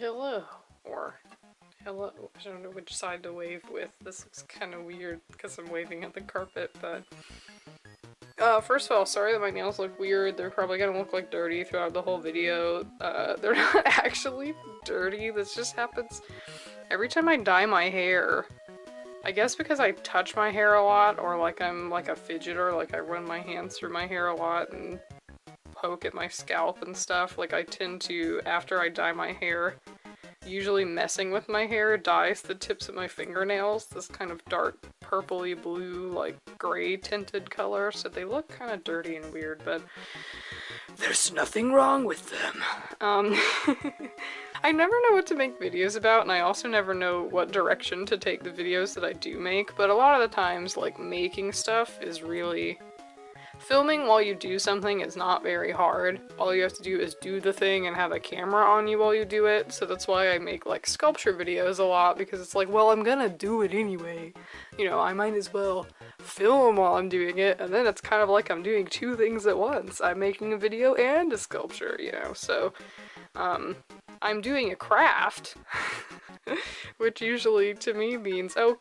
Hello, or hello. I don't know which side to wave with. This looks kind of weird because I'm waving at the carpet, but first of all, sorry that my nails look weird. They're probably gonna look like dirty throughout the whole video. They're not actually dirty. This just happens every time I dye my hair. I guess because I touch my hair a lot, or like I'm like a fidgeter, like I run my hands through my hair a lot and poke at my scalp and stuff. Like I tend to, after I dye my hair, usually messing with my hair dyes the tips of my fingernails this kind of dark purpley blue, like gray tinted color, so they look kind of dirty and weird, but there's nothing wrong with them. I never know what to make videos about, and I also never know what direction to take the videos that I do make, but a lot of the times, like, making stuff is really... Filming while you do something is not very hard. All you have to do is do the thing and have a camera on you while you do it, so that's why I make, like, sculpture videos a lot, because it's like, well, I'm gonna do it anyway. You know, I might as well film while I'm doing it, and then it's kind of like I'm doing two things at once. I'm making a video and a sculpture, you know, so, I'm doing a craft, which usually to me means, oh,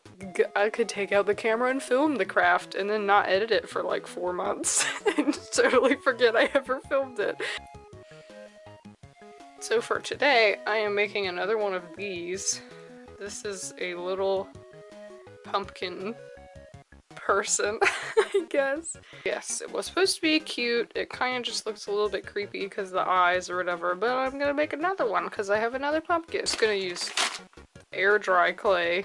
I could take out the camera and film the craft and then not edit it for like 4 months and totally forget I ever filmed it. So for today, I am making another one of these. This is a little pumpkin person, I guess. Yes, it was supposed to be cute. It kind of just looks a little bit creepy because of the eyes or whatever, but I'm gonna make another one because I have another pumpkin. Just gonna use air dry clay,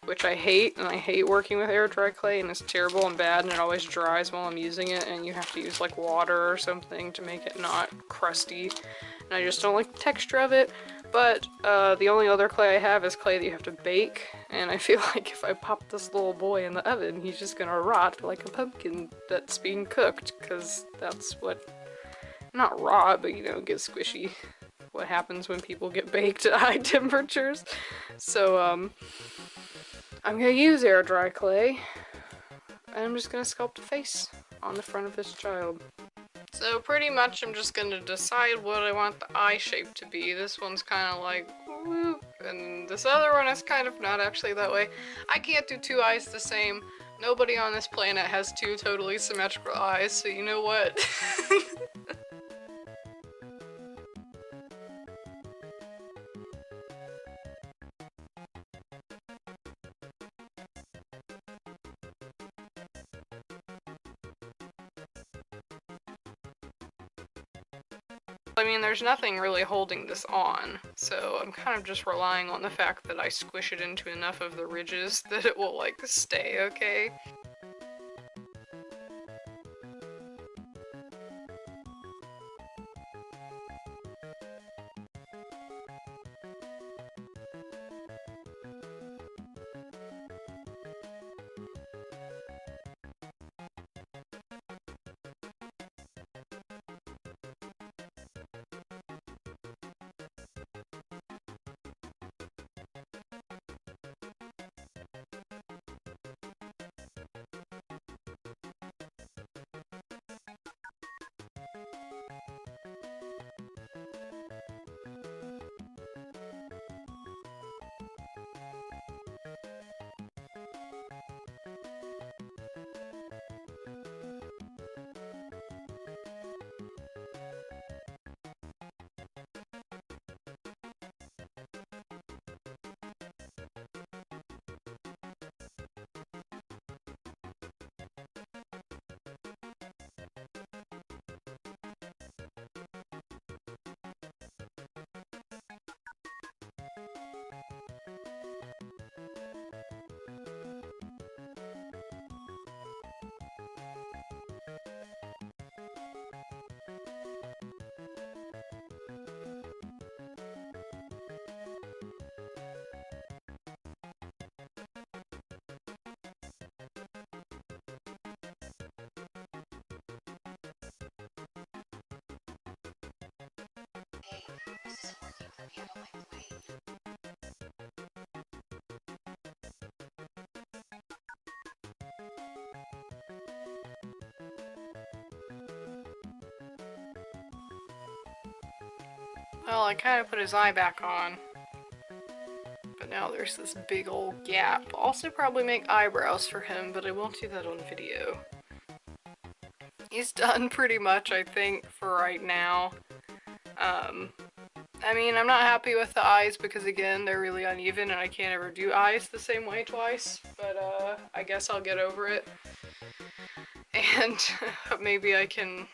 which I hate, and I hate working with air dry clay, and it's terrible and bad, and it always dries while I'm using it, and you have to use like water or something to make it not crusty, and I just don't like the texture of it. But the only other clay I have is clay that you have to bake, and I feel like if I pop this little boy in the oven, he's just gonna rot like a pumpkin that's being cooked, because that's what, not rot, but you know, get squishy. What happens when people get baked at high temperatures. So, I'm gonna use air dry clay, and I'm just gonna sculpt a face on the front of this child. So pretty much I'm just gonna decide what I want the eye shape to be. This one's kind of like whoop, and this other one is kind of not actually that way. I can't do two eyes the same. Nobody on this planet has two totally symmetrical eyes, so you know what? I mean, there's nothing really holding this on, so I'm kind of just relying on the fact that I squish it into enough of the ridges that it will, like, stay okay. Well, I kind of put his eye back on, but now there's this big old gap. I'll also probably make eyebrows for him, but I won't do that on video. He's done pretty much, I think, for right now. I mean, I'm not happy with the eyes because, again, they're really uneven and I can't ever do eyes the same way twice, but I guess I'll get over it. And maybe I can...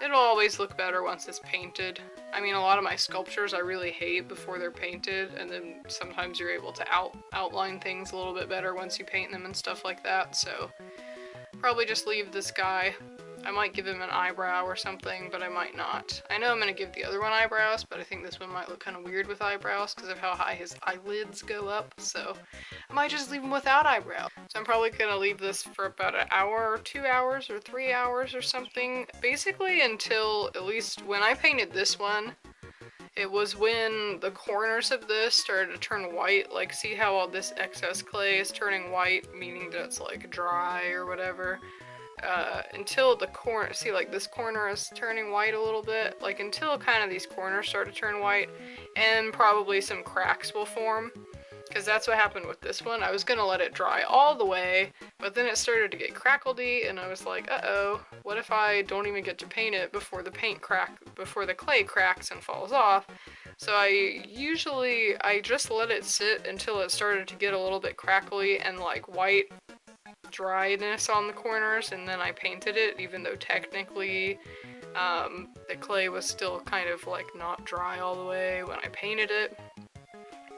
It'll always look better once it's painted. I mean, a lot of my sculptures I really hate before they're painted, and then sometimes you're able to outline things a little bit better once you paint them and stuff like that, so probably just leave this guy. I might give him an eyebrow or something, but I might not. I know I'm going to give the other one eyebrows, but I think this one might look kind of weird with eyebrows because of how high his eyelids go up, so I might just leave him without eyebrows. So I'm probably going to leave this for about an hour or 2 hours or 3 hours or something, basically until, at least when I painted this one, it was when the corners of this started to turn white. Like, see how all this excess clay is turning white, meaning that it's like dry or whatever. Until the corner, see, like this corner is turning white a little bit, like until kind of these corners start to turn white, and probably some cracks will form, because that's what happened with this one. I was gonna let it dry all the way, but then it started to get crackledy, and I was like, uh-oh, what if I don't even get to paint it before the clay cracks and falls off? So I just let it sit until it started to get a little bit crackly and like white dryness on the corners, and then I painted it, even though technically the clay was still kind of like not dry all the way when I painted it.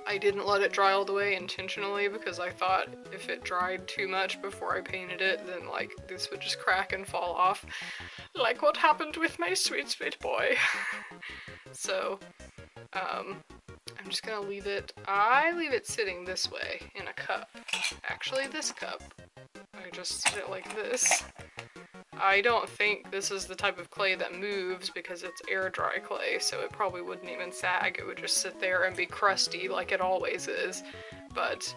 I didn't let it dry all the way intentionally because I thought if it dried too much before I painted it, then like this would just crack and fall off, like what happened with my sweet sweet boy. So I'm just gonna leave it, I leave it sitting this way in a cup. Actually, this cup. I just set it like this. I don't think this is the type of clay that moves because it's air dry clay, so it probably wouldn't even sag. It would just sit there and be crusty like it always is. But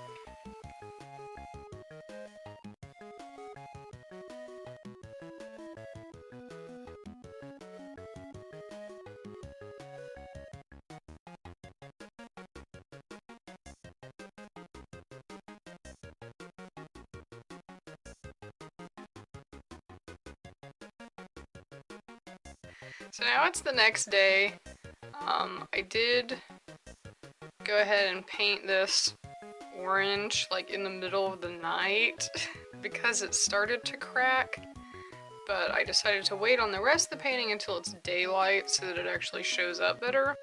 so now it's the next day. I did go ahead and paint this orange like in the middle of the night because it started to crack, but I decided to wait on the rest of the painting until it's daylight so that it actually shows up better.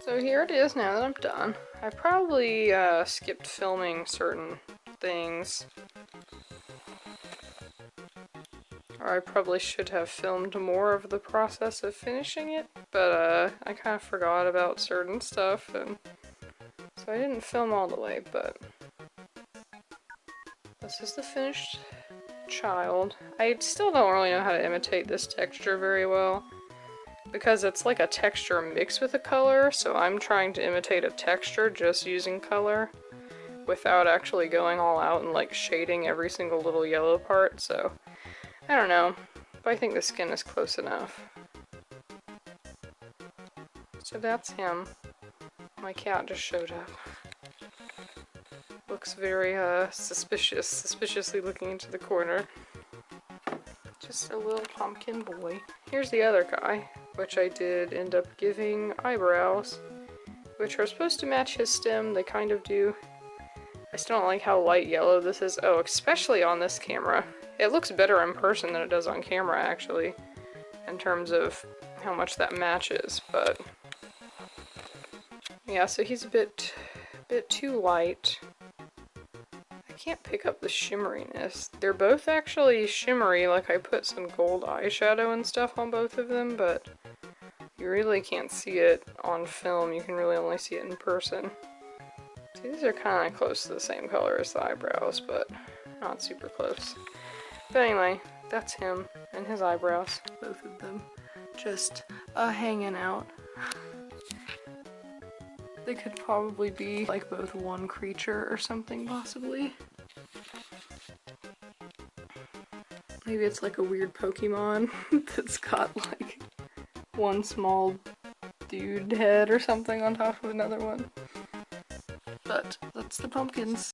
So here it is now that I'm done. I probably skipped filming certain things. Or I probably should have filmed more of the process of finishing it, but I kind of forgot about certain stuff, and so I didn't film all the way, but this is the finished child. I still don't really know how to imitate this texture very well, because it's like a texture mixed with a color, so I'm trying to imitate a texture just using color without actually going all out and like shading every single little yellow part, so I don't know, but I think the skin is close enough. So that's him. my cat just showed up. Looks very suspiciously looking into the corner. Just a little pumpkin boy. Here's the other guy, which I did end up giving eyebrows, which are supposed to match his stem. They kind of do. I still don't like how light yellow this is. Oh, especially on this camera. It looks better in person than it does on camera, actually, in terms of how much that matches, but yeah, so he's a bit too light. I can't pick up the shimmeriness. They're both actually shimmery, like I put some gold eyeshadow and stuff on both of them, but you really can't see it on film. You can really only see it in person. See, these are kind of close to the same color as the eyebrows, but not super close. But anyway, that's him and his eyebrows. Both of them just hanging out. They could probably be like both one creature or something, possibly. Maybe it's like a weird Pokemon that's got like one small dude head or something on top of another one. But that's the pumpkins.